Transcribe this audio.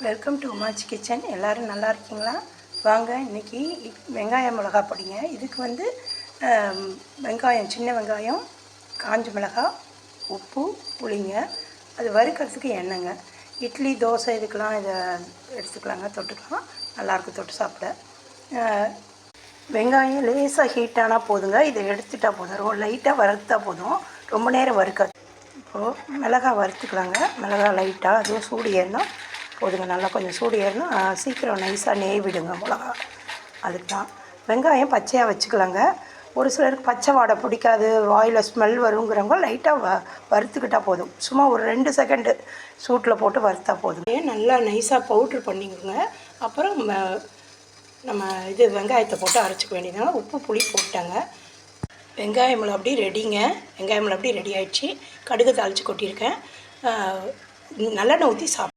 Welcome to உமாச்சி kitchen. எல்லோரும் நல்லா இருக்கீங்களா? வாங்க இன்றைக்கி வெங்காயம் மிளகா பொடிங்க. இதுக்கு வந்து வெங்காயம், சின்ன வெங்காயம், காஞ்ச மிளகாய், உப்பு, புளிங்க. அது வறுக்கிறதுக்கு எண்ணெய்ங்க. இட்லி, தோசை இதுக்கெலாம் இதை எடுத்துக்கலாங்க, தொட்டுக்கலாம். நல்லாயிருக்கும் தொட்டு சாப்பிட. வெங்காயம் லேசாக ஹீட் ஆனால் போதுங்க. இதை எடுத்துட்டால் போதும், ரொம்ப லைட்டாக வறுத்தா போதும், ரொம்ப நேரம் வறுக்காது. இப்போது மிளகாய் வறுத்துக்கலாங்க. மிளகாய் லைட்டாக அதுவும் சூடு ஏறணும் போதுங்க. நல்லா கொஞ்சம் சூடு ஏறணும். சீக்கிரம் நைஸாக நெய்விடுங்க மிளகா. அதுக்கு தான் வெங்காயம் பச்சையாக வச்சுக்கலாங்க. ஒரு சிலருக்கு பச்சை வாடை பிடிக்காது, வாயில் ஸ்மெல் வருங்கிறவங்க லைட்டாக வறுத்துக்கிட்டால் போதும். சும்மா ஒரு 2 செகண்டு சூட்டில் போட்டு வறுத்தா போதும். நல்லா நைஸாக பவுட்ரு பண்ணிக்கோங்க. அப்புறம் நம்ம வெங்காயத்தை போட்டு அரைச்சிக்க வேண்டியதுனால உப்பு புளி போட்டாங்க. வெங்காயம் மிளகாய் ரெடிங்க. வெங்காயம் மிளகாய் ரெடி ஆகிடுச்சு. கடுகு தாளித்து கொட்டியிருக்கேன். நல்லெண்ணெய் ஊற்றி சாப்பிட்டு